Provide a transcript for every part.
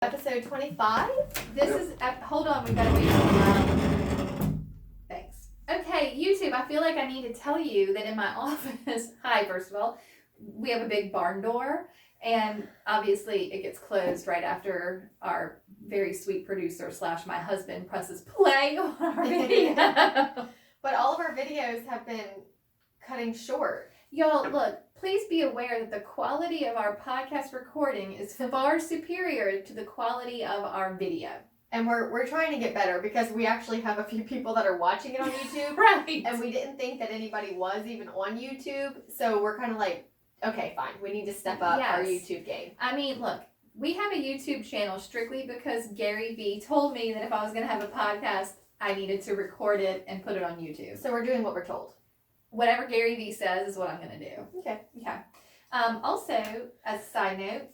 Episode 25? This is, hold on, we gotta wait. Thanks. Okay, YouTube, I feel like I need to tell you that in my office, hi, first of all, we have a big barn door, and obviously it gets closed right after our very sweet producer / my husband presses play on our video. But all of our videos have been cutting short. Y'all, look, please be aware that the quality of our podcast recording is far superior to the quality of our video. And we're trying to get better because we actually have a few people that are watching it on YouTube. Right. And we didn't think that anybody was even on YouTube. So we're kind of like, okay, fine. We need to step up our YouTube game. I mean, look, we have a YouTube channel strictly because Gary Vee told me that if I was going to have a podcast, I needed to record it and put it on YouTube. So we're doing what we're told. Whatever Gary Vee says is what I'm going to do. Okay. Yeah. Also, as a side note,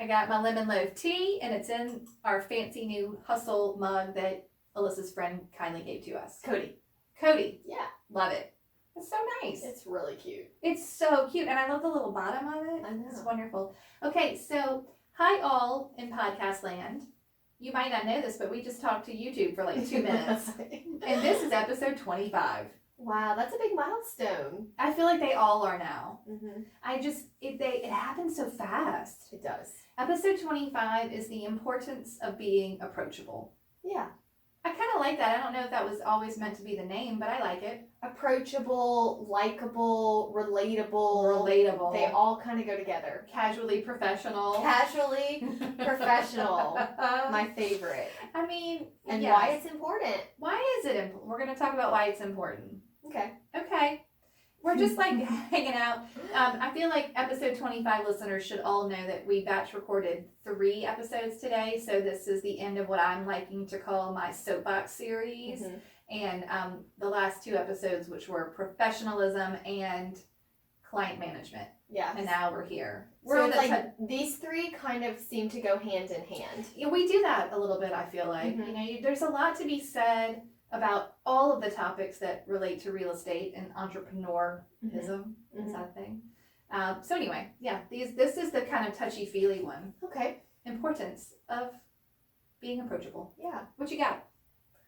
I got my lemon loaf tea, and it's in our fancy new Hustle mug that Alyssa's friend kindly gave to us. Cody. Yeah. Love it. It's so nice. It's really cute. It's so cute, and I love the little bottom of it. I know. It's wonderful. Okay, so hi all in podcast land. You might not know this, but we just talked to YouTube for like 2 minutes. And this is episode 25. Wow, that's a big milestone. I feel like they all are now. Mm-hmm. It happens so fast. It does. Episode 25 is the importance of being approachable. Yeah. I kind of like that. I don't know if that was always meant to be the name, but I like it. Approachable, likable, relatable. They all kind of go together. Casually professional. Casually professional. My favorite. I mean, and yes. Why it's important. Why is it important? We're going to talk about why it's important. Okay. We're just like hanging out. I feel like episode 25 listeners should all know that we batch recorded 3 episodes today. So this is the end of what I'm liking to call my soapbox series. Mm-hmm. And the last 2 episodes, which were professionalism and client management. Yeah. And now we're here. So it's like these 3 kind of seem to go hand in hand. Yeah, we do that a little bit, I feel like. Mm-hmm. You know, there's a lot to be said about all of the topics that relate to real estate and entrepreneurism. Mm-hmm. Is that a thing? So anyway, yeah, this is the kind of touchy-feely one. Okay. Importance of being approachable. Yeah. What you got?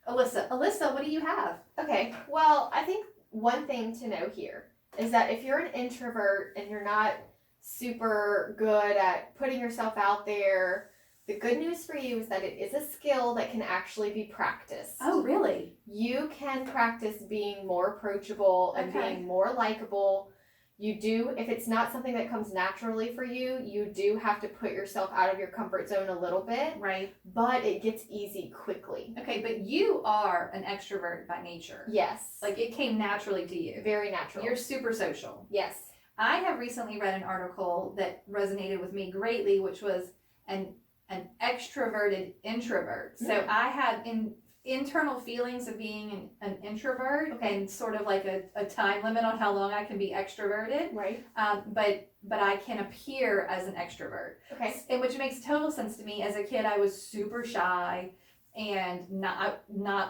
Alyssa, what do you have? Okay. Well, I think one thing to know here is that if you're an introvert and you're not super good at putting yourself out there, the good news for you is that it is a skill that can actually be practiced. Oh, really? You can practice being more approachable and being more likable. You do, if it's not something that comes naturally for you, you do have to put yourself out of your comfort zone a little bit. Right. But it gets easy quickly. Okay, but you are an extrovert by nature. Yes. Like it came naturally to you. Very natural. You're super social. Yes. I have recently read an article that resonated with me greatly, which was an extroverted introvert. So I had internal feelings of being an introvert and sort of like a time limit on how long I can be extroverted. Right. But I can appear as an extrovert. Okay. And which makes total sense to me. As a kid, I was super shy and not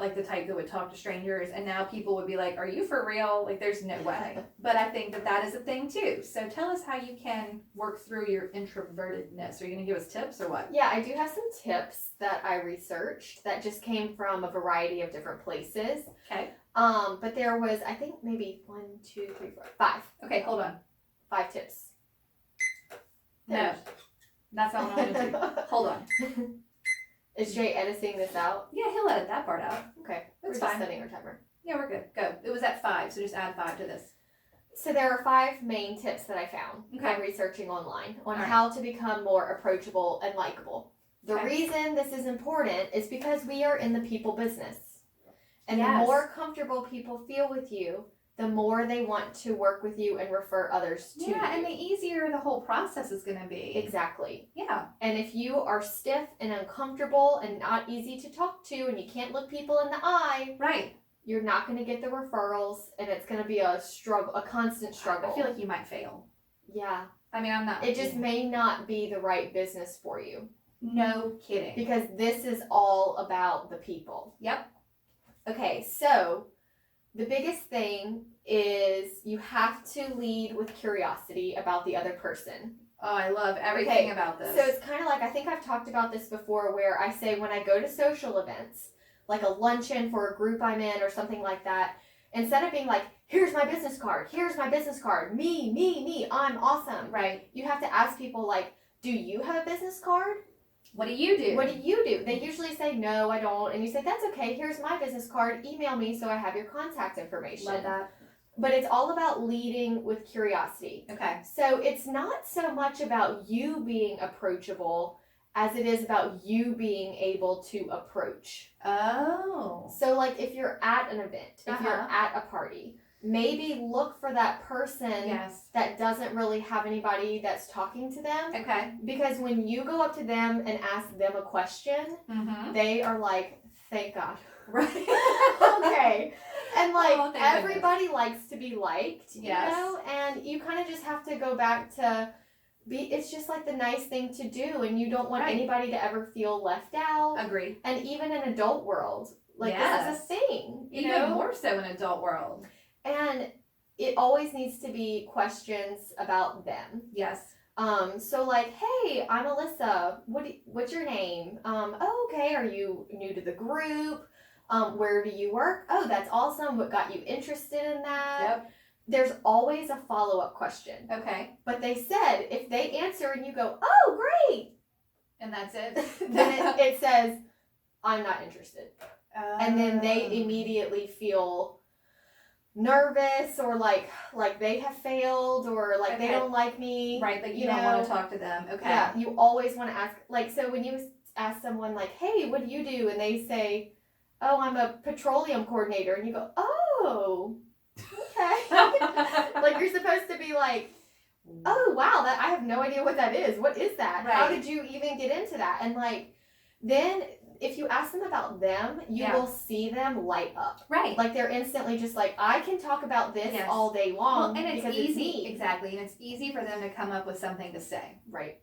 like the type that would talk to strangers. And now people would be like, "Are you for real?" Like, there's no way. But I think that is a thing too. So tell us how you can work through your introvertedness. Are you going to give us tips or what? Yeah, I do have some tips that I researched that just came from a variety of different places. Okay. But there was, I think maybe 1, 2, 3, 4, 5. Okay, hold on. 5 tips. No, that's not what I'm going to do. Hold on. Is Jay editing this out? Yeah, he'll edit that part out. Okay. That's We're fine. just setting our timer. Yeah, we're good. Go. It was at 5, so just add 5 to this. So there are 5 main tips that I found by researching online on how to become more approachable and likable. The reason this is important is because we are in the people business. And the more comfortable people feel with you, the more they want to work with you and refer others to you. Yeah, and the easier the whole process is going to be. Exactly. Yeah. And if you are stiff and uncomfortable and not easy to talk to and you can't look people in the eye, right, you're not going to get the referrals and it's going to be a struggle, a constant struggle. I feel like you might fail. Yeah. I mean, I'm not. It just may not be the right business for you. No kidding. Because this is all about the people. Yep. Okay, so the biggest thing is you have to lead with curiosity about the other person. Oh, I love everything about this. So it's kind of like, I think I've talked about this before, where I say when I go to social events, like a luncheon for a group I'm in or something like that, instead of being like, here's my business card, me, I'm awesome. Right. You have to ask people like, do you have a business card? What do you do? What do you do? They usually say, no, I don't. And you say, that's okay. Here's my business card. Email me so I have your contact information. Love that. But it's all about leading with curiosity. Okay. So it's not so much about you being approachable as it is about you being able to approach. Oh. So like if you're at an event, if you're at a party, maybe look for that person that doesn't really have anybody that's talking to them. Okay. Because when you go up to them and ask them a question, they are like, thank God. Right. Okay. And like everybody goodness. likes to be liked, you know? And you kind of just have to go back to it's just like the nice thing to do, and you don't want anybody to ever feel left out. Agree. And even in adult world, like this is a thing. Even more so in adult world. And it always needs to be questions about them. Yes. So like, hey, I'm Alyssa. What's your name? Oh, okay. Are you new to the group? Where do you work? Oh, that's awesome. What got you interested in that? Yep. There's always a follow-up question. Okay. But they said if they answer and you go, oh, great. And that's it. Then it says, I'm not interested. And then they immediately feel nervous or like they have failed or like they don't like me. Right, like you don't want to talk to them. Okay. Yeah, you always want to ask, like, so when you ask someone like, hey, what do you do? And they say, oh, I'm a petroleum coordinator. And you go, oh, okay. Like you're supposed to be like, oh, wow, that I have no idea what that is. What is that? Right. How did you even get into that? And like, then if you ask them about them, you will see them light up. Right. Like they're instantly just like, I can talk about this all day long. Well, and it's because easy. It's me. Exactly. And it's easy for them to come up with something to say. Right.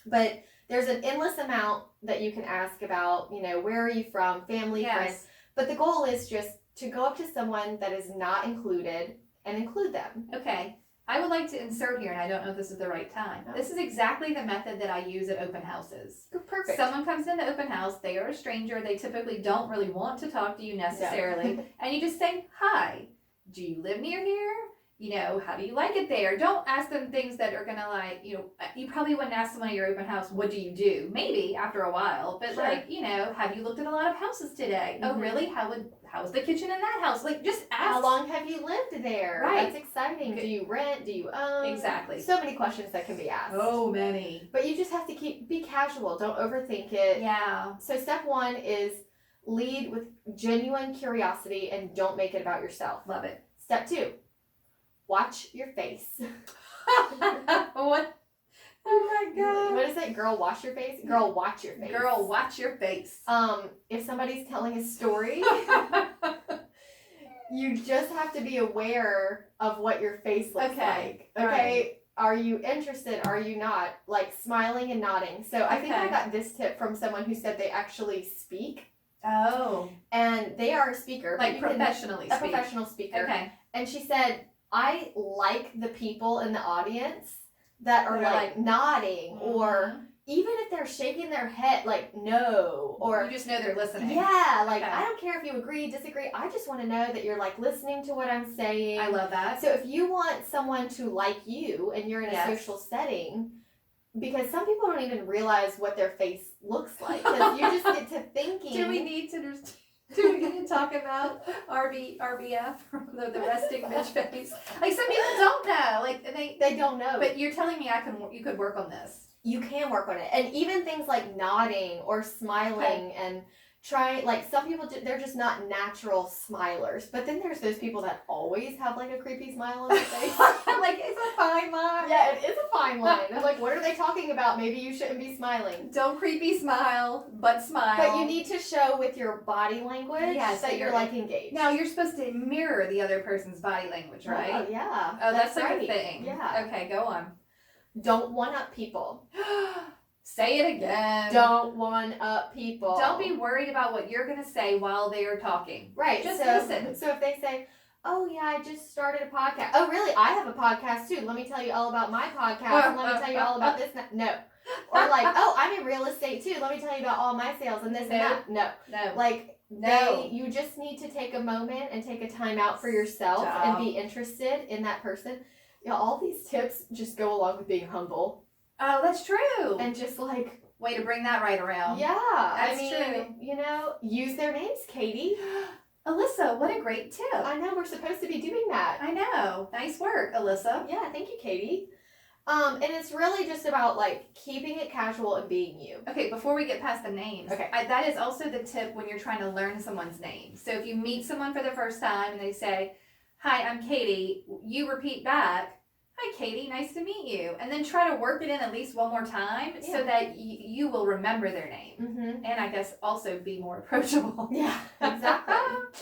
But there's an endless amount that you can ask about, you know, where are you from, family, friends. But the goal is just to go up to someone that is not included and include them. Okay. I would like to insert here, and I don't know if this is the right time. No. This is exactly the method that I use at open houses. Perfect. Someone comes in the open house, they are a stranger, they typically don't really want to talk to you necessarily, No. and you just say, hi, do you live near here? You know, how do you like it there? Don't ask them things that are gonna like, you know, you probably wouldn't ask someone at your open house, what do you do? Maybe after a while, but like, you know, have you looked at a lot of houses today? Oh, really? How's the kitchen in that house? Like, just ask. How long have you lived there? Right. That's exciting. Do you rent? Do you own? Exactly. So many questions that can be asked. So many. But you just have to be casual. Don't overthink it. Yeah. So step 1 is lead with genuine curiosity and don't make it about yourself. Love it. Step 2, watch your face. What? Oh my God. What is it? Girl, wash your face? Girl, watch your face. Girl, watch your face. If somebody's telling a story, you just have to be aware of what your face looks like. Okay? Right. Are you interested? Are you not? Like smiling and nodding. So I think I got this tip from someone who said they actually speak. Oh. And they are a speaker. Like professionally a professional speaker. Okay. And she said, I like the people in the audience that are like nodding or even if they're shaking their head like no or you just know they're listening. Yeah, like I don't care if you agree, disagree. I just want to know that you're like listening to what I'm saying. I love that. So if you want someone to like you and you're in a social setting, because some people don't even realize what their face looks like because you just get to thinking. Do we need to talk about RBF, the resting bitch face? Like some people don't know. Like they don't know. But you're telling me you could work on this. You can work on it. And even things like nodding or smiling and like some people, they're just not natural smilers. But then there's those people that always have like a creepy smile on their face. Like, it's a fine line. Yeah, it is a fine line. I'm like, what are they talking about? Maybe you shouldn't be smiling. Don't creepy smile, but smile. But you need to show with your body language that you're like engaged. Now, you're supposed to mirror the other person's body language, right? Oh, yeah. Oh, that's like right. a thing. Yeah. Okay, go on. Don't one-up people. Say it again. Don't one-up people. Don't be worried about what you're going to say while they are talking. Right. Just listen. So if they say, oh yeah, I just started a podcast. Oh really? I have a podcast too. Let me tell you all about my podcast. And let me tell you all about this. No. Or like, oh, I'm in real estate too. Let me tell you about all my sales and this and that. No. Like, you just need to take a moment and take a time out for yourself and be interested in that person. You know, all these tips just go along with being humble. Oh, that's true. And just like, way to bring that right around. Yeah. That's true. You know, use their names, Katie. Alyssa, what a great tip. I know, we're supposed to be doing that. I know. Nice work, Alyssa. Yeah, thank you, Katie. And it's really just about like keeping it casual and being you. Okay, before we get past the names, okay. That is also the tip when you're trying to learn someone's name. So if you meet someone for the first time and they say, hi, I'm Katie, you repeat back, hi, Katie, nice to meet you. And then try to work it in at least one more time so that you will remember their name. Mm-hmm. And I guess also be more approachable. Yeah, exactly.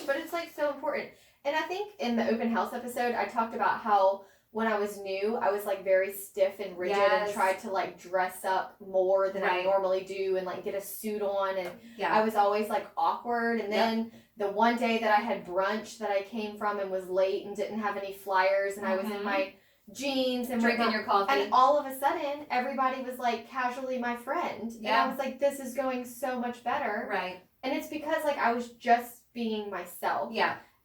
But it's like so important. And I think in the open house episode, I talked about how when I was new, I was like very stiff and rigid and tried to like dress up more than I normally do and like get a suit on. And I was always like awkward. And then the one day that I had brunch that I came from and was late and didn't have any flyers and I was in my jeans and drinking your coffee, and all of a sudden everybody was like casually my friend, and I was like, this is going so much better, right? And it's because like I was just being myself,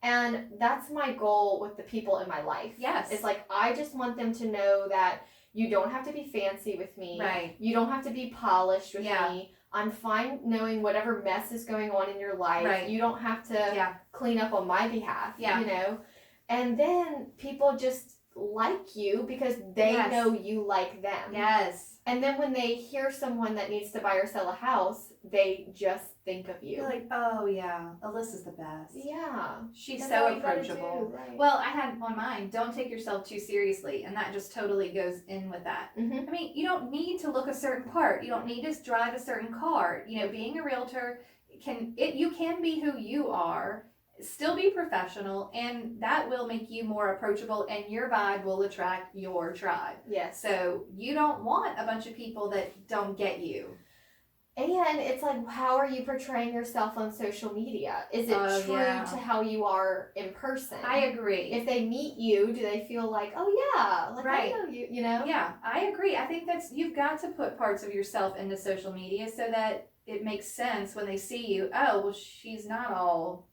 and that's my goal with the people in my life. It's like I just want them to know that you don't have to be fancy with me, right? You don't have to be polished with me. I'm fine knowing whatever mess is going on in your life, right? You don't have to clean up on my behalf, you know. And then people just like you because they know you like them. And then when they hear someone that needs to buy or sell a house, they just think of you. They're like, oh yeah, Alyssa's the best. Yeah. She's so approachable. Right. Well, I had on mine, don't take yourself too seriously. And that just totally goes in with that. Mm-hmm. I mean, you don't need to look a certain part. You don't need to drive a certain car. You know, being a realtor, you can be who you are, still be professional, and that will make you more approachable, and your vibe will attract your tribe. Yes. So you don't want a bunch of people that don't get you. And it's like, how are you portraying yourself on social media? Is it true to how you are in person? I agree. If they meet you, do they feel like, oh yeah, like I know you, you know? Yeah, I agree. I think you've got to put parts of yourself into social media so that it makes sense when they see you. Oh, well, she's not all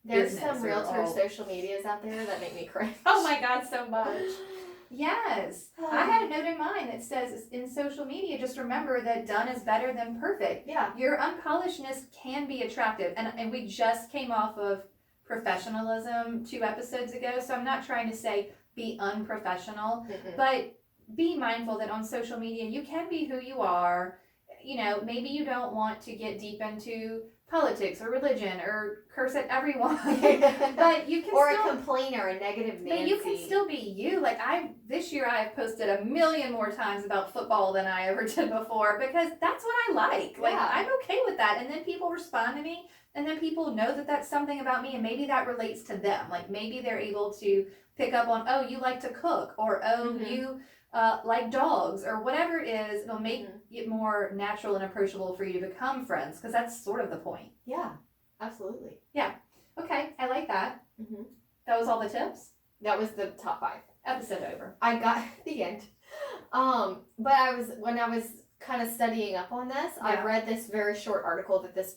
There's some realtor social medias out there that make me cringe. Oh my God, so much. Yes. I had a note in mine that says in social media, just remember that done is better than perfect. Yeah. Your unpolishedness can be attractive. And we just came off of professionalism 2 episodes ago. So I'm not trying to say be unprofessional, but be mindful that on social media, you can be who you are. You know, maybe you don't want to get deep into politics or religion or curse at everyone, but you can or still, a complainer, a negative Nancy. But you can still be you. Like this year I have posted 1 million more times about football than I ever did before because that's what I like. Like I'm okay with that, and then people respond to me, and then people know that that's something about me, and maybe that relates to them. Like maybe they're able to pick up on, oh, you like to cook, or oh, you like dogs, or whatever it is. It'll make it more natural and approachable for you to become friends, because that's sort of the point. Yeah, absolutely. Yeah. Okay, I like that. That was all the tips? That was the top 5. Episode over. I got the end. But when I was kind of studying up on this, I read this very short article that this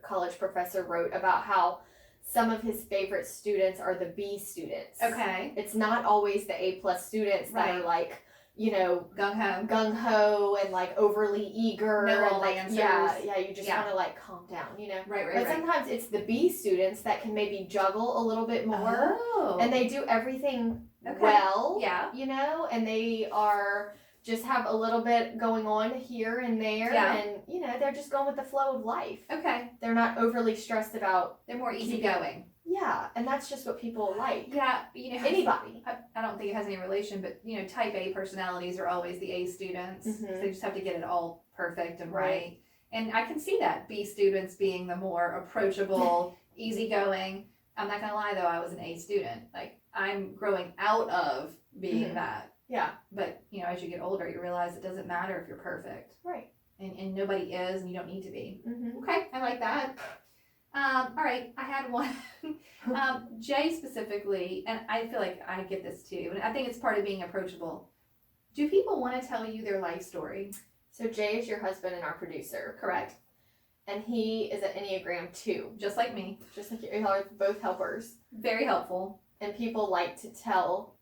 college professor wrote about how some of his favorite students are the B students. Okay. It's not always the A+ students that are like, you know, gung ho and like overly eager. Know all and like, answers. Yeah, you just want to like calm down, you know. But sometimes it's the B students that can maybe juggle a little bit more, and they do everything well. Yeah. You know, and they are just have a little bit going on here and there, and you know, they're just going with the flow of life. Okay. They're not overly stressed about. They're more easygoing. Yeah, and that's just what people like. Yeah, you know, anybody. I don't think it has any relation, but you know, type A personalities are always the A students. So they just have to get it all perfect and right. And I can see that B students being the more approachable, easygoing. I'm not gonna lie though, I was an A student. Like I'm growing out of being that. Yeah. But you know, as you get older, you realize it doesn't matter if you're perfect. Right. And nobody is, and you don't need to be. Okay, I like that. All right, I had one. Jay specifically, and I feel like I get this too, and I think it's part of being approachable. Do people want to tell you their life story? So Jay is your husband and our producer. Correct. And he is an Enneagram 2. Just like me. Just like you are both helpers. Very helpful. And people like to tell.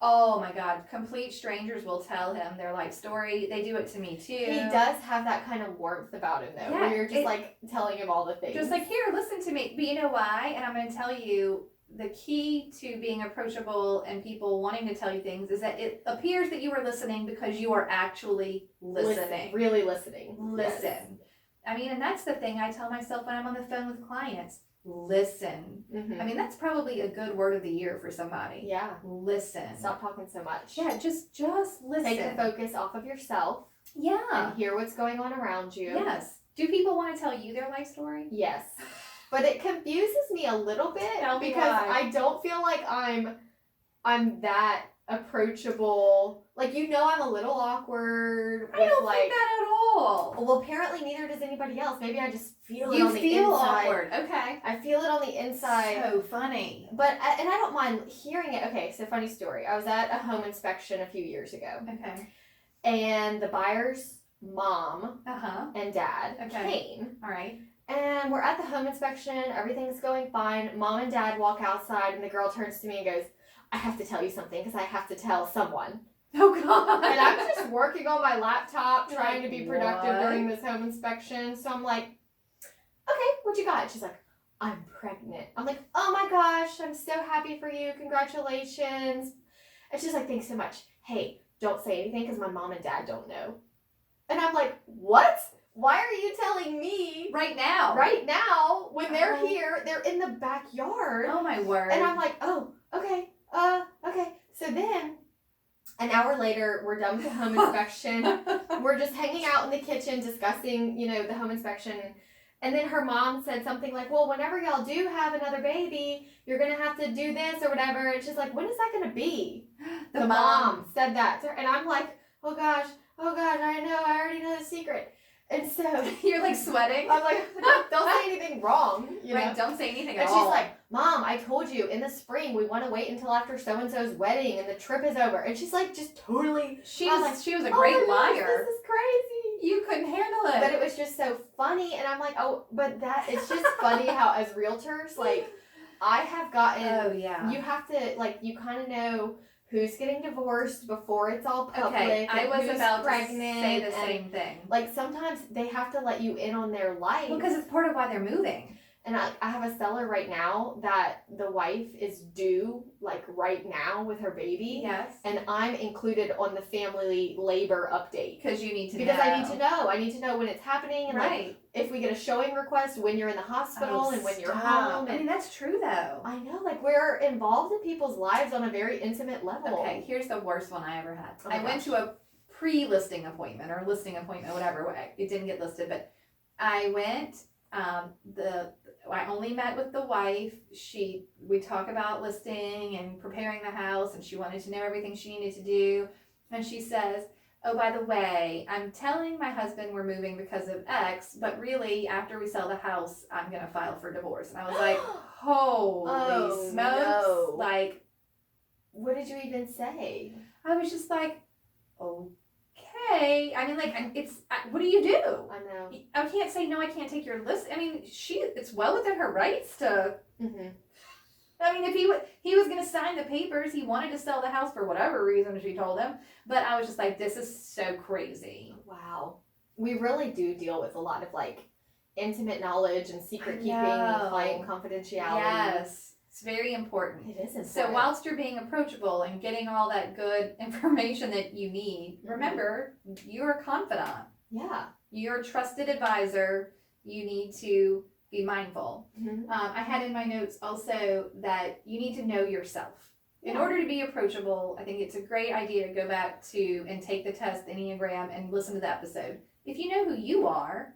Oh my God. Complete strangers will tell him their life story. They do it to me too. He does have that kind of warmth about him though. Yeah, where you're just like telling him all the things. Just like, here, listen to me. But you know why? And I'm going to tell you, the key to being approachable and people wanting to tell you things is that it appears that you are listening because you are actually listening. Really listening. Listen. Yes. I mean, and that's the thing I tell myself when I'm on the phone with clients. Listen. Mm-hmm. I mean, that's probably a good word of the year for somebody. Yeah. Listen. Stop talking so much. Yeah, just listen. Take the focus off of yourself. Yeah. And hear what's going on around you. Yes. Do people want to tell you their life story? Yes. But it confuses me a little bit because I don't feel like I'm that approachable. Like, I'm a little awkward. I don't think that at all. Well, apparently neither does anybody else. Maybe I just feel it you on the feel inside. awkward. Okay. I feel it on the inside. So funny. But I don't mind hearing it. Okay, so funny story. I was at a home inspection a few years ago. Okay. And the buyer's mom Uh-huh. and dad came. All right. And we're at the home inspection. Everything's going fine. Mom and dad walk outside, and the girl turns to me and goes, I have to tell you something because I have to tell someone. Oh, God. And I'm just working on my laptop trying to be productive What? during this home inspection. So I'm like, okay, what you got? She's like, I'm pregnant. I'm like, oh my gosh, I'm so happy for you. Congratulations. And she's like, thanks so much. Hey, don't say anything because my mom and dad don't know. And I'm like, what? Why are you telling me right now when they're here? They're in the backyard. Oh my word. And I'm like, oh, okay, okay. So then, an hour later, we're done with the home inspection. We're just hanging out in the kitchen discussing, the home inspection. And then her mom said something like, well, whenever y'all do have another baby, you're going to have to do this or whatever. And she's like, when is that going to be? The mom said that to her. And I'm like, oh gosh, I know, I already know the secret. And so you're like sweating. I'm like, don't say anything wrong. Right, don't say anything at all. And she's like, Mom, I told you in the spring we want to wait until after so-and-so's wedding and the trip is over. And she's like, just totally. She was a great liar. This is crazy. You couldn't handle it. But it was just so funny. And I'm like, it's just funny how as realtors, like, I have gotten. Oh, yeah. You have to, you kind of know who's getting divorced before it's all public. Okay, I was about pregnant to say the same thing. Like, sometimes they have to let you in on their life. Well, because it's part of why they're moving. And I have a seller right now that the wife is due, right now with her baby. Yes. And I'm included on the family labor update. Because you need to know. Because I need to know. I need to know when it's happening. And, right. If we get a showing request, when you're in the hospital and when you're home. I mean, that's true, though. I know. We're involved in people's lives on a very intimate level. Okay, here's the worst one I ever had. Oh I went to a pre-listing appointment or listing appointment, whatever. It didn't get listed, but I went. I only met with the wife. We talk about listing and preparing the house, and she wanted to know everything she needed to do. And she says, oh, by the way, I'm telling my husband we're moving because of X, but really, after we sell the house, I'm going to file for divorce. And I was like, holy smokes. No. What did you even say? I was just like, okay. I mean, what do you do? I know. I can't say, no, I can't take your list. I mean, it's well within her rights to... Mm-hmm. I mean, if he was going to sign the papers, he wanted to sell the house for whatever reason, she told him. But I was just like, this is so crazy. Wow. We really do deal with a lot of intimate knowledge and secret keeping and client confidentiality. Yes. It's very important. It is important. So whilst you're being approachable and getting all that good information that you need, remember, you're a confidant. Yeah. You're a trusted advisor. You need to be mindful. Mm-hmm. I had in my notes also that you need to know yourself. In order to be approachable, I think it's a great idea to go back to and take the test, the Enneagram, and listen to the episode. If you know who you are,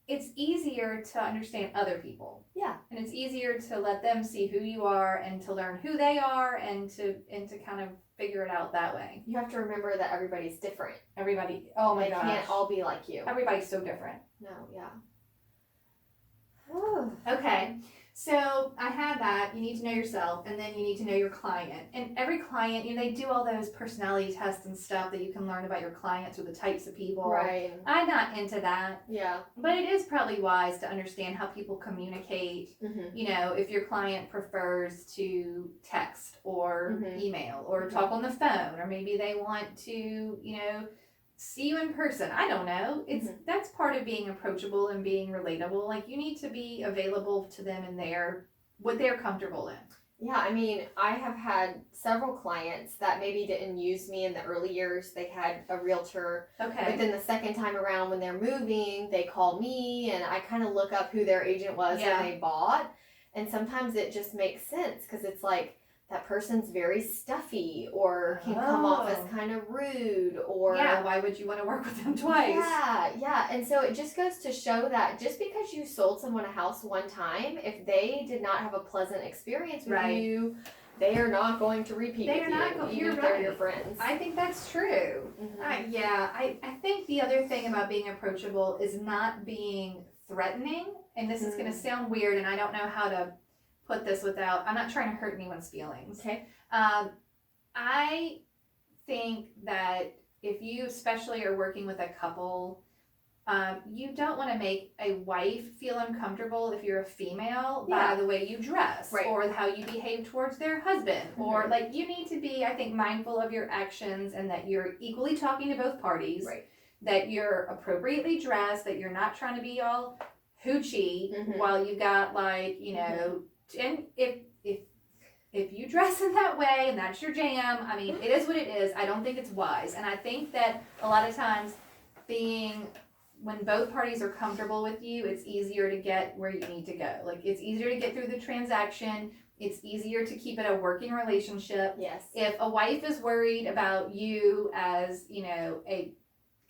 it's easier to understand other people. Yeah. And it's easier to let them see who you are and to learn who they are and to kind of figure it out that way. You have to remember that everybody's different. Everybody, oh my gosh. They can't all be like you. Everybody's so different. No, yeah. Oh. Okay. So I had that. You need to know yourself, and then you need to know your client. And every client, they do all those personality tests and stuff that you can learn about your clients or the types of people. Right. I'm not into that. Yeah. But it is probably wise to understand how people communicate. Mm-hmm. If your client prefers to text or email or Mm-hmm. talk on the phone, or maybe they want to, see you in person. I don't know. That's part of being approachable and being relatable. Like, you need to be available to them and what they're comfortable in. Yeah, I mean, I have had several clients that maybe didn't use me in the early years. They had a realtor. Okay. But then the second time around when they're moving, they call me and I kind of look up who their agent was when they bought. And sometimes it just makes sense because it's like, that person's very stuffy or can come off as kind of rude or... Yeah, why would you want to work with them twice? Yeah. And so it just goes to show that just because you sold someone a house one time, if they did not have a pleasant experience with you, they are not going to repeat with you, even if they're your friends. I think that's true. I think the other thing about being approachable is not being threatening, and this is going to sound weird, and I don't know how to put this without, I'm not trying to hurt anyone's feelings. Okay. I think that if you especially are working with a couple, you don't want to make a wife feel uncomfortable if you're a female by the way you dress or how you behave towards their husband. Or like, you need to be, I think, mindful of your actions and that you're equally talking to both parties, that you're appropriately dressed, that you're not trying to be all hoochie while you got like, and if you dress in that way and that's your jam, I mean, it is what it is. I don't think it's wise. And I think that a lot of times when both parties are comfortable with you, it's easier to get where you need to go. Like, it's easier to get through the transaction. It's easier to keep it a working relationship. Yes. If a wife is worried about you as, a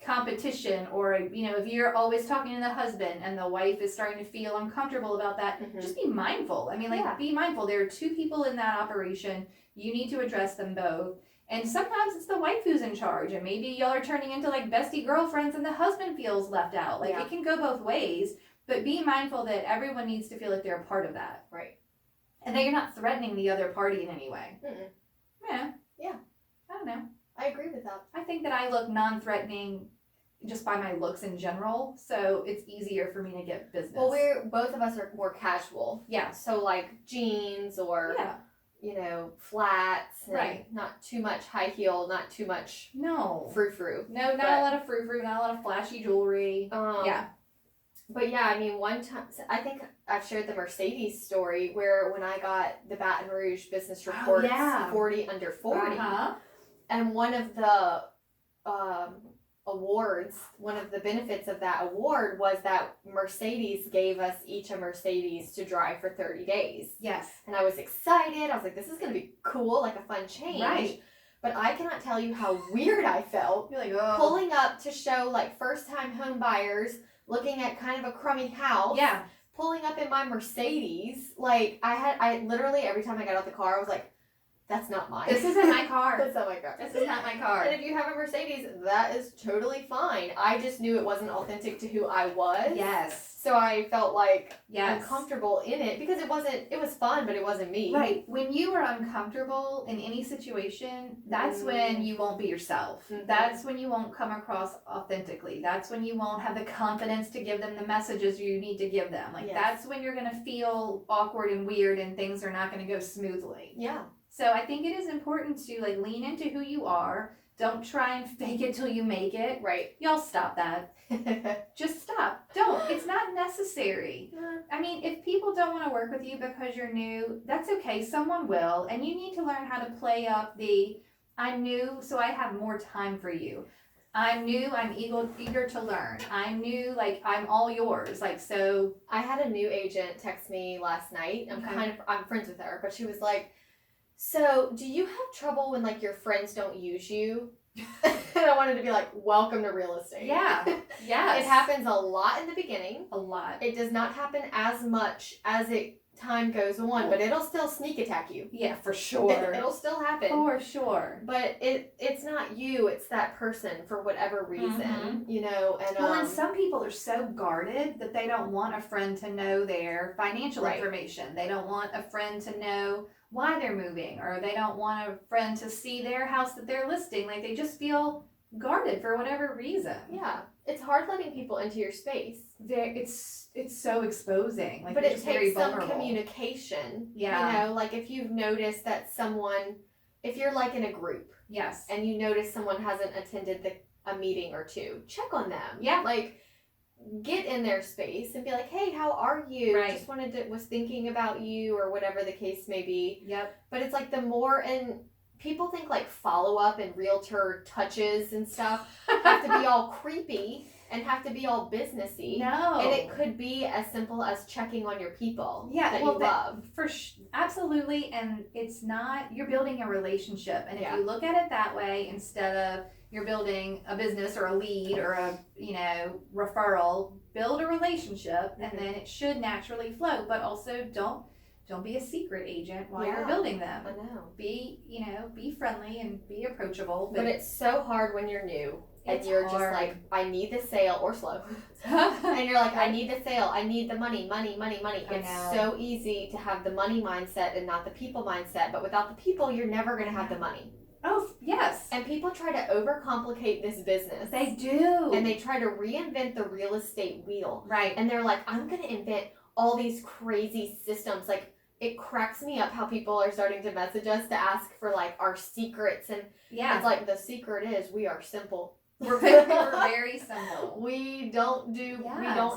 competition, or if you're always talking to the husband and the wife is starting to feel uncomfortable about that, just be mindful. I mean, be mindful. There are two people in that operation. You need to address them both. And sometimes it's the wife who's in charge, and maybe y'all are turning into like bestie girlfriends and the husband feels left out. Like, it can go both ways, but be mindful that everyone needs to feel like they're a part of that. Right. And that you're not threatening the other party in any way. Yeah. I don't know. I agree with that. I think that I look non-threatening just by my looks in general, so it's easier for me to get business. Well, both of us are more casual. Yeah. So like jeans or flats. And not too much high heel, not too much frou-frou. No, not a lot of frou-frou, not a lot of flashy jewelry. But yeah, I mean, one time, I think I've shared the Mercedes story where when I got the Baton Rouge Business Reports 40 under 40, and one of the awards, one of the benefits of that award was that Mercedes gave us each a Mercedes to drive for 30 days. Yes. And I was excited. I was like, this is going to be cool, like a fun change. Right. But I cannot tell you how weird I felt pulling up to show like first-time home buyers looking at kind of a crummy house. Yeah. Pulling up in my Mercedes. Like, I literally, every time I got out the car, I was like, that's not mine. This isn't my car. That's not my car. This is not my car. And if you have a Mercedes, that is totally fine. I just knew it wasn't authentic to who I was. Yes. So I felt like uncomfortable in it because it was fun, but it wasn't me. Right. When you are uncomfortable in any situation, that's when you won't be yourself. That's when you won't come across authentically. That's when you won't have the confidence to give them the messages you need to give them. Like, that's when you're going to feel awkward and weird and things are not going to go smoothly. Yeah. So I think it is important to like lean into who you are. Don't try and fake it till you make it. Right. Y'all stop that. Just stop. Don't. It's not necessary. I mean, if people don't want to work with you because you're new, that's okay. Someone will. And you need to learn how to play up I'm new, so I have more time for you. I'm new, I'm eager to learn. I'm new, like, I'm all yours. Like, so. I had a new agent text me last night. I'm friends with her, but she was like, so, do you have trouble when, like, your friends don't use you? And I wanted to be like, welcome to real estate. Yeah. Yes. It happens a lot in the beginning. A lot. It does not happen as much as it time goes on, but it'll still sneak attack you. Yeah, for sure. It'll still happen. For sure. But it's not you, it's that person for whatever reason, you know. And and some people are so guarded that they don't want a friend to know their financial information. They don't want a friend to know why they're moving, or they don't want a friend to see their house that they're listing. Like, they just feel guarded for whatever reason. Yeah. It's hard letting people into your space. It's so exposing. Like, but it takes some vulnerable. Communication. Yeah. You know, like if you've noticed that someone, if you're like in a group. Yes. And you notice someone hasn't attended a meeting or two, check on them. Yeah. Like, get in their space and be like, hey, how are you? Right. Just was thinking about you, or whatever the case may be. Yep. But it's like the more, and people think like follow-up and realtor touches and stuff have to be all creepy and have to be all businessy. No. And it could be as simple as checking on your people that you love. Absolutely. And it's not, you're building a relationship. And if you look at it that way, instead of you're building a business or a lead or a, referral, build a relationship, and then it should naturally flow. But also don't be a secret agent while you're building them. I know. Be friendly and be approachable. But it's so hard when you're new. And you're just like, I need the sale, or slow. And you're like, I need the sale. I need the money. It's so easy to have the money mindset and not the people mindset. But without the people, you're never going to have the money. Oh, yes. And people try to overcomplicate this business. They do. And they try to reinvent the real estate wheel. Right. And they're like, I'm going to invent all these crazy systems. Like, it cracks me up how people are starting to message us to ask for, like, our secrets. And it's like, the secret is we are simple. We're very simple. We don't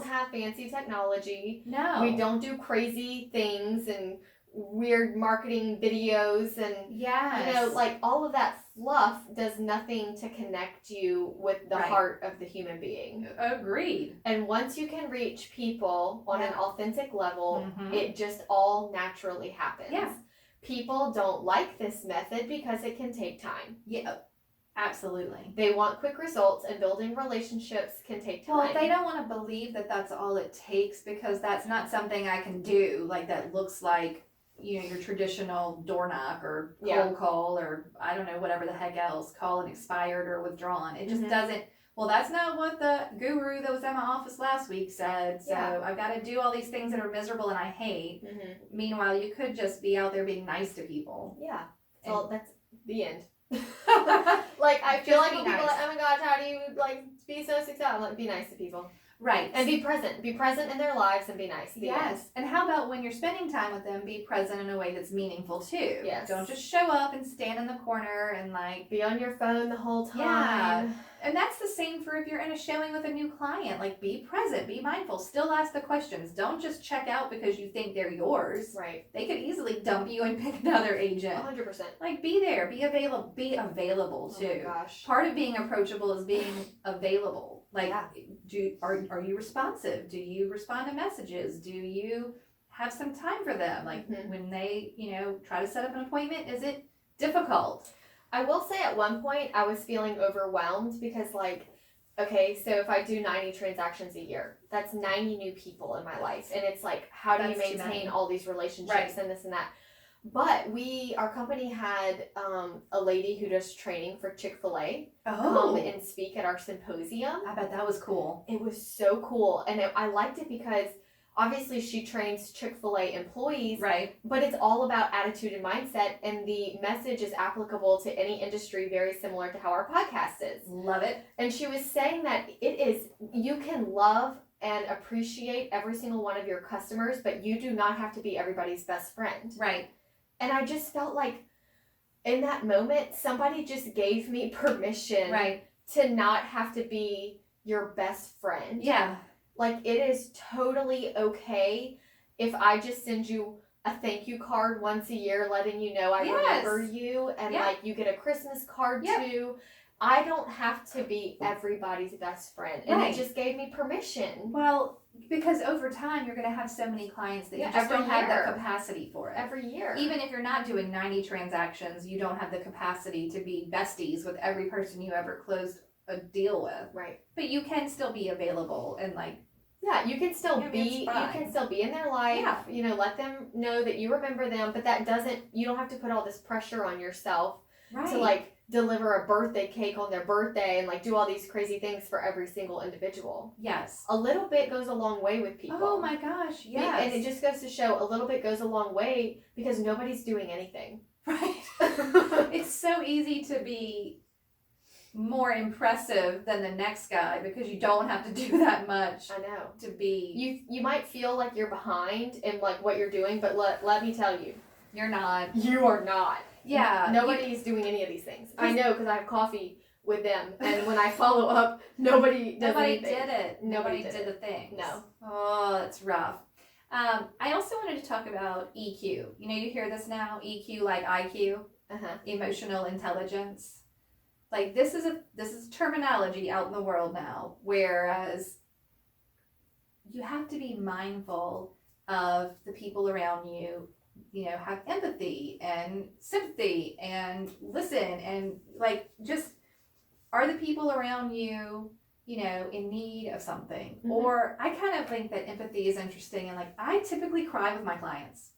have fancy technology. No. We don't do crazy things and weird marketing videos and like all of that fluff does nothing to connect you with the heart of the human being. Agreed. And once you can reach people on an authentic level, it just all naturally happens. Yeah. People don't like this method because it can take time. Yeah. Absolutely. They want quick results, and building relationships can take time. Well, they don't want to believe that that's all it takes, because that's not something I can do. Like, that looks like, your traditional door knock or cold call, or I don't know, whatever the heck else, call an expired or withdrawn. It just doesn't. Well, that's not what the guru that was at my office last week said. So I've got to do all these things that are miserable and I hate. Meanwhile, you could just be out there being nice to people. Yeah. Well, that's the end. Like, I feel like when people are like, oh my gosh, how do you like be so successful? I'm like, be nice to people. Right. And be present. Be present in their lives and be nice. Yes. And how about when you're spending time with them, be present in a way that's meaningful too. Yes. Don't just show up and stand in the corner and like be on your phone the whole time. Yeah. And that's the same for if you're in a showing with a new client. Like, be present, be mindful, still ask the questions. Don't just check out because you think they're yours. Right. They could easily dump you and pick another agent. 100%. Like, be there, be available too. Oh my gosh. Part of being approachable is being available. Like, are you responsive? Do you respond to messages? Do you have some time for them? Like, when they, try to set up an appointment, is it difficult? I will say at one point I was feeling overwhelmed because, like, okay, so if I do 90 transactions a year, that's 90 new people in my life. And it's like, how do you maintain all these relationships and this and that? But our company had a lady who does training for Chick-fil-A come and speak at our symposium. I bet that was cool. It was so cool. And I liked it because obviously she trains Chick-fil-A employees. Right. But it's all about attitude and mindset. And the message is applicable to any industry, very similar to how our podcast is. Love it. And she was saying that you can love and appreciate every single one of your customers, but you do not have to be everybody's best friend. Right. And I just felt like in that moment, somebody just gave me permission to not have to be your best friend. Yeah. Like, it is totally okay if I just send you a thank you card once a year letting you know I remember you, and like you get a Christmas card too. I don't have to be everybody's best friend. And it just gave me permission. Well, because over time you're going to have so many clients that you just don't have the capacity for it. Every year. Even if you're not doing 90 transactions, you don't have the capacity to be besties with every person you ever closed a deal with. Right. But you can still be available and like Yeah, you can still I mean, you can still be in their life. Yeah. You know, let them know that you remember them, but that doesn't. You don't have to put all this pressure on yourself to like deliver a birthday cake on their birthday and like do all these crazy things for every single individual. Yes. A little bit goes a long way with people. Oh my gosh, yes. And it just goes to show a little bit goes a long way because nobody's doing anything. Right. It's so easy to be more impressive than the next guy because you don't have to do that much. I know. To be. You might feel like you're behind in like what you're doing, but let me tell you. You're not. You are not. Yeah. Nobody's doing any of these things. I know because I have coffee with them, and when I follow up, nobody did it. Nobody did the thing. No. Oh, that's rough. I also wanted to talk about EQ. You know, you hear this now, EQ like IQ, emotional intelligence. Like this is terminology out in the world now, whereas you have to be mindful of the people around you. You know, have empathy and sympathy and listen and like just are the people around you, you know, in need of something. Or I kind of think that empathy is interesting and like I typically cry with my clients.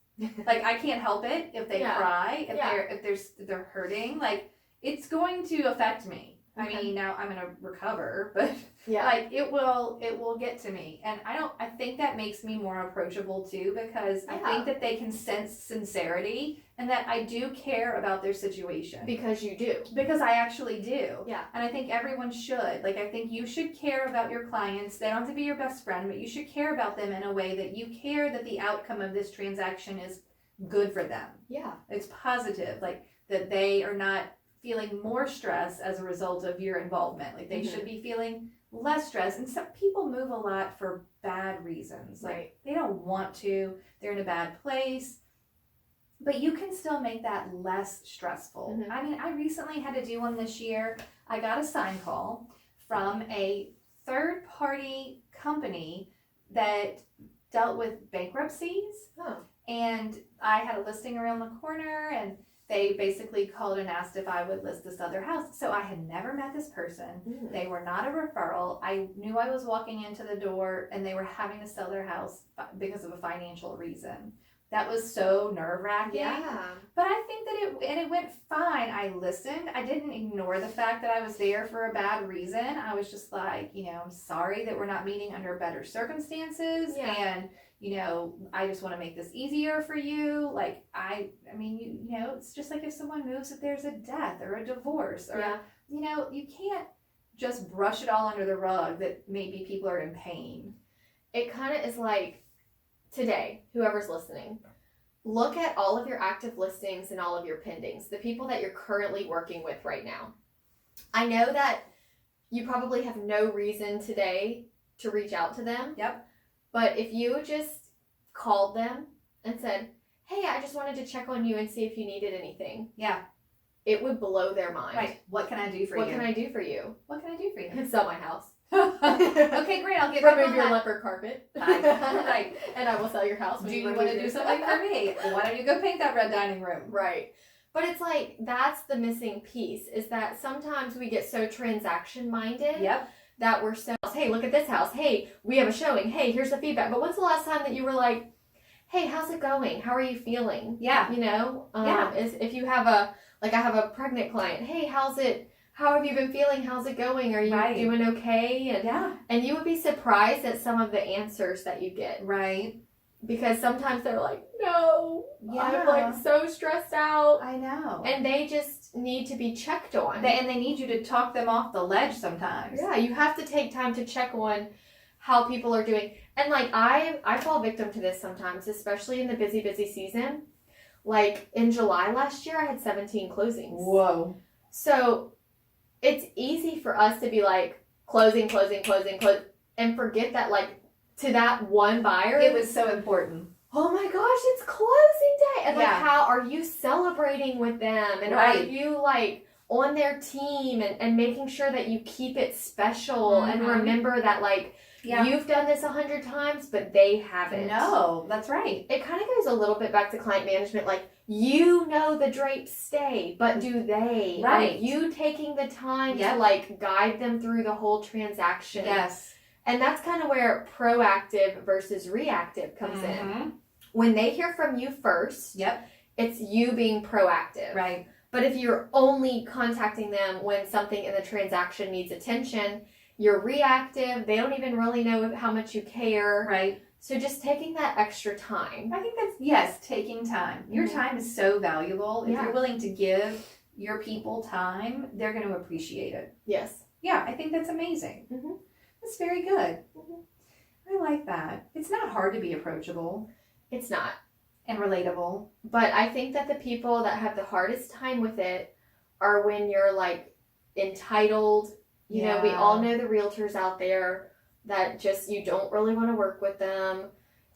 Like I can't help it if they cry, if they're hurting, like it's going to affect me. I mean, now I'm gonna recover, but like it will get to me, and I think that makes me more approachable too because I think that they can sense sincerity and that I do care about their situation because you do, because I actually do, and I think everyone should. Like I think you should care about your clients. They don't have to be your best friend, but you should care about them in a way that you care that the outcome of this transaction is good for them. Yeah, it's positive, like that they are not feeling more stress as a result of your involvement. Like they should be feeling less stress. And some people move a lot for bad reasons. Like they don't want to, they're in a bad place, but you can still make that less stressful. I mean, I recently had to do one this year. I got a sign call from a third-party company that dealt with bankruptcies. And I had a listing around the corner and they basically called and asked if I would list this other house. So I had never met this person. They were not a referral. I knew I was walking into the door and they were having to sell their house because of a financial reason. That was so nerve-wracking. Yeah. But I think that it went fine. I listened. I didn't ignore the fact that I was there for a bad reason. I was just like, you know, I'm sorry that we're not meeting under better circumstances. And you know, I just want to make this easier for you. Like, I mean, you know, it's just like if someone moves, if there's a death or a divorce or, you know, you can't just brush it all under the rug that maybe people are in pain. It kind of is like today, whoever's listening, look at all of your active listings and all of your pendings, the people that you're currently working with right now. I know that you probably have no reason today to reach out to them. But if you just called them and said, hey, I just wanted to check on you and see if you needed anything. It would blow their mind. Right. What can I do for you? What can I do for you? What can I do for you? Sell my house. Okay, great. I'll get back on Remove your that. leopard carpet. Right. And I will sell your house. Do you want to do something for me? Why don't you go paint that red dining room? Right. But it's like, that's the missing piece, is that sometimes we get so transaction minded. That we're so, hey, look at this house. Hey, we have a showing. Hey, here's the feedback. But when's the last time that you were like, hey, how's it going? How are you feeling? You know? Is if you have I have a pregnant client. Hey, how have you been feeling? How's it going? Are you doing okay? And you would be surprised at some of the answers that you get. Because sometimes they're like, no, I'm like so stressed out. I know. And they just need to be checked on. They need you to talk them off the ledge sometimes. Yeah, you have to take time to check on how people are doing. And like I fall victim to this sometimes, especially in the busy season. Like in July last year, I had 17 closings. Whoa. So it's easy for us to be like closing, and forget that like to that one buyer, it was so important. Oh my gosh, it's closing day. And like, how are you celebrating with them? And are you like on their team and making sure that you keep it special and remember that like you've done this 100 times, but they haven't. No, that's right. It kind of goes a little bit back to client management. Like, you know the drapes stay, but do they? Right. Like, you taking the time to like guide them through the whole transaction. And that's kind of where proactive versus reactive comes in. When they hear from you first, it's you being proactive. Right. But if you're only contacting them when something in the transaction needs attention, you're reactive. They don't even really know how much you care. Right. So just taking that extra time. I think that's, yes, taking time. Your time is so valuable. If you're willing to give your people time, they're going to appreciate it. Yes. Yeah, I think that's amazing. That's very good. I like that. It's not hard to be approachable. It's not. And relatable. But I think that the people that have the hardest time with it are when you're like entitled. You know, we all know the realtors out there that just, you don't really want to work with them.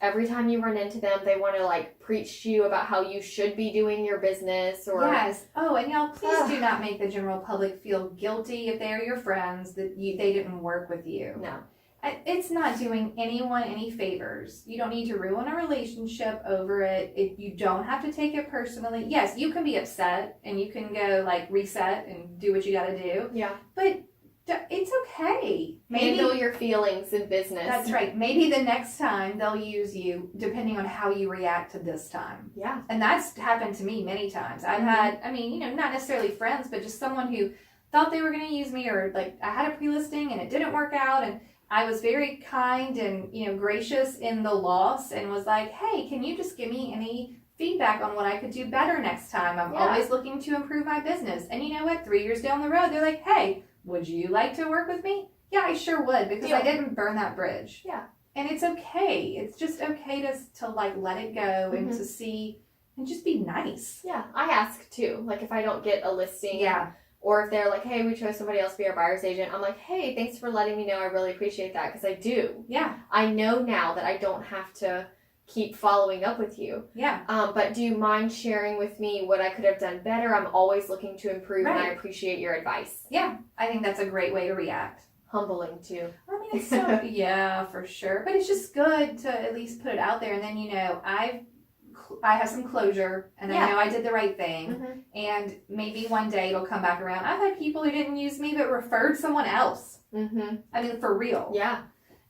Every time you run into them, they want to like preach to you about how you should be doing your business. Or yes. Oh, and y'all, please do not make the general public feel guilty if they're your friends that they didn't work with you. No. It's not doing anyone any favors. You don't need to ruin a relationship over it. You don't have to take it personally. Yes, you can be upset and you can go like reset and do what you got to do. Yeah. But it's okay. Handle your feelings in business. That's right. Maybe the next time they'll use you depending on how you react to this time. Yeah. And that's happened to me many times. I've had, I mean, you know, not necessarily friends, but just someone who thought they were going to use me, or like I had a pre-listing and it didn't work out, and I was very kind and, you know, gracious in the loss and was like, hey, can you just give me any feedback on what I could do better next time? I'm always looking to improve my business. And you know what? 3 years down the road, they're like, hey, would you like to work with me? Yeah, I sure would, because I didn't burn that bridge. Yeah. And it's okay. It's just okay to like let it go and to see and just be nice. Yeah, I ask too. Like if I don't get a listing. Yeah. Or if they're like, hey, we chose somebody else to be our buyer's agent, I'm like, hey, thanks for letting me know. I really appreciate that, because I do. Yeah. I know now that I don't have to keep following up with you. Yeah. But do you mind sharing with me what I could have done better? I'm always looking to improve, and I appreciate your advice. Yeah. I think that's a great way to react. Humbling too. I mean, it's so, yeah, for sure. But it's just good to at least put it out there. And then, you know, I have some closure, and I know I did the right thing, and maybe one day it'll come back around. I've had people who didn't use me but referred someone else. I mean, for real. Yeah.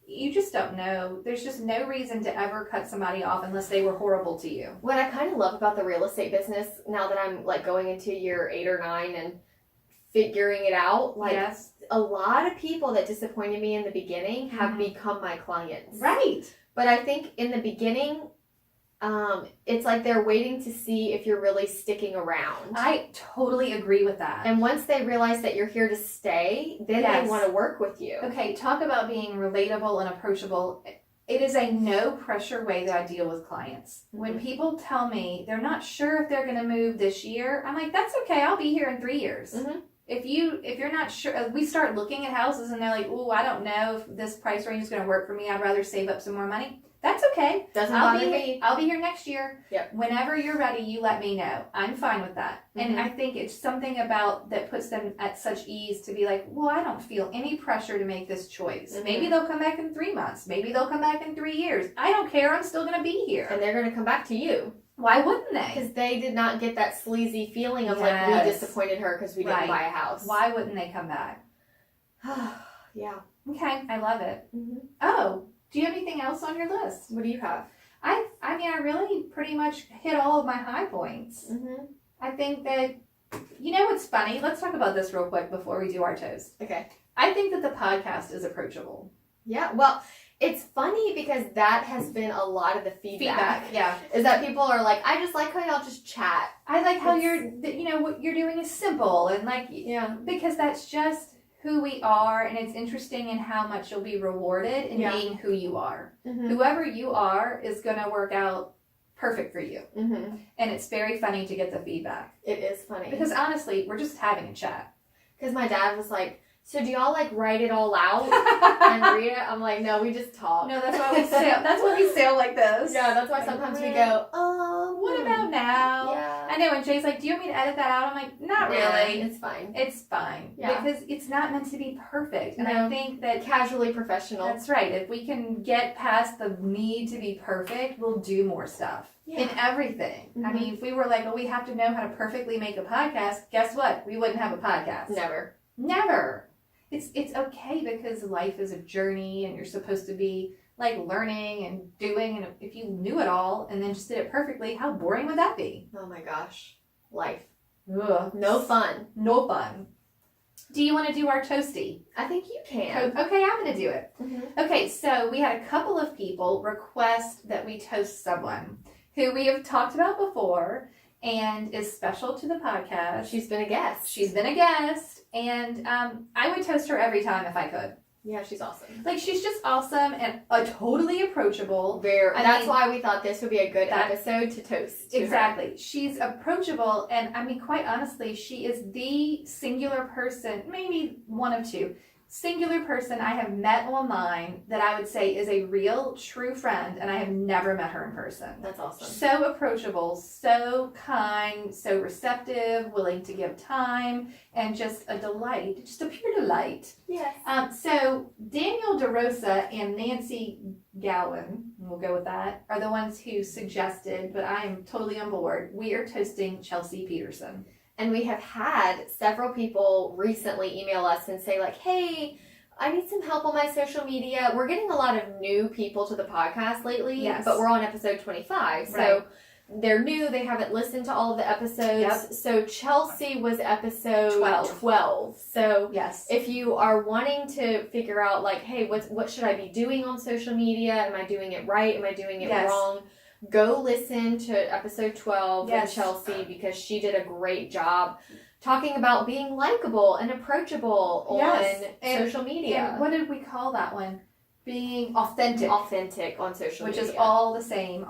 You just don't know. There's just no reason to ever cut somebody off unless they were horrible to you. What I kind of love about the real estate business, now that I'm like going into year 8 or 9 and figuring it out, like a lot of people that disappointed me in the beginning have become my clients. Right. But I think in the beginning, it's like they're waiting to see if you're really sticking around. I totally agree with that. And once they realize that you're here to stay, then they want to work with you. Okay, talk about being relatable and approachable. It is a no pressure way that I deal with clients. When people tell me they're not sure if they're going to move this year, I'm like, that's okay. I'll be here in 3 years. If you're not sure, we start looking at houses and they're like, ooh, I don't know if this price range is going to work for me. I'd rather save up some more money. That's okay. Doesn't bother me. I'll be here next year. Yep. Whenever you're ready, you let me know. I'm fine with that. And I think it's something about that puts them at such ease to be like, well, I don't feel any pressure to make this choice. Maybe they'll come back in 3 months. Maybe they'll come back in 3 years. I don't care. I'm still going to be here. And they're going to come back to you. Why wouldn't they? Because they did not get that sleazy feeling of like, we disappointed her because we didn't buy a house. Why wouldn't they come back? Yeah. Okay. I love it. Oh, do you have anything else on your list? What do you have? I mean, I really pretty much hit all of my high points. I think that, you know what's funny? Let's talk about this real quick before we do our toast. Okay. I think that the podcast is approachable. Yeah, well, it's funny because that has been a lot of the feedback. Yeah. Is that people are like, I just like how y'all just chat. I like how what you're doing is simple and like, because that's just who we are, and it's interesting in how much you'll be rewarded in being who you are. Whoever you are is going to work out perfect for you. And it's very funny to get the feedback. It is funny. Because honestly, we're just having a chat. Because my dad was like, so do y'all like write it all out and read it? I'm like, no, we just talk. No, that's why we sail. That's why we sail like this. Yeah, that's why sometimes we go, what about now? Yeah. I know, and Jay's like, do you want me to edit that out? I'm like, not really. It's fine. It's fine. Yeah. Because it's not meant to be perfect. And I think that casually professional. That's right. If we can get past the need to be perfect, we'll do more stuff. In everything. I mean, if we were like, well, we have to know how to perfectly make a podcast, guess what? We wouldn't have a podcast. Never. it's okay because life is a journey and you're supposed to be like learning and doing, and if you knew it all and then just did it perfectly, how boring would that be? Oh my gosh. Life. Ugh. No fun. No fun. Do you want to do our toasty? I think you can. Okay, I'm going to do it. Mm-hmm. Okay, so we had a couple of people request that we toast someone who we have talked about before and is special to the podcast. She's been a guest. She's been a guest, and I would toast her every time if I could. Yeah, she's awesome. Like, she's just awesome and totally approachable. That's why we thought this would be a good episode to toast to exactly. her. She's approachable, and I mean, quite honestly, she is the singular person, maybe one of two, singular person I have met online that I would say is a real, true friend, and I have never met her in person. That's awesome. So approachable, so kind, so receptive, willing to give time, and just a delight, just a pure delight. Yes. So Daniel DeRosa and Nancy Gowan, we'll go with that, are the ones who suggested, but I am totally on board. We are toasting Chelsea Peterson. And we have had several people recently email us and say like, hey, I need some help on my social media. We're getting a lot of new people to the podcast lately, yes. But we're on episode 25. So right. They're new. They haven't listened to all of the episodes. Yep. So Chelsea was episode 12. So yes. If you are wanting to figure out like, hey, what should I be doing on social media? Am I doing it right? Am I doing it yes. wrong? Go listen to episode 12 yes. with Chelsea because she did a great job talking about being likable and approachable yes. on social media. And what did we call that one? Being authentic. Authentic on social media. Which is all the same,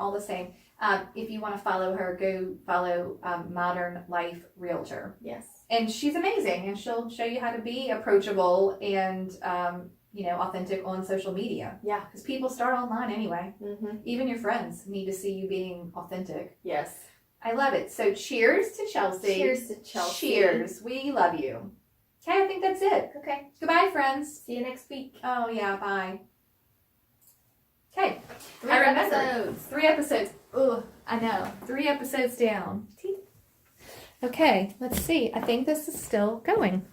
if you want to follow her, go follow Modern Life Realtor. Yes. And she's amazing, and she'll show you how to be approachable and authentic on social media. Yeah. Because people start online anyway. Mm-hmm. Even your friends need to see you being authentic. Yes. I love it. So cheers to Chelsea. Cheers to Chelsea. Cheers. We love you. Okay, I think that's it. Okay. Goodbye, friends. See you next week. Oh, yeah, bye. Okay. 3 I remember. episodes. 3 episodes. Ugh, I know. 3 episodes down. Okay, let's see. I think this is still going.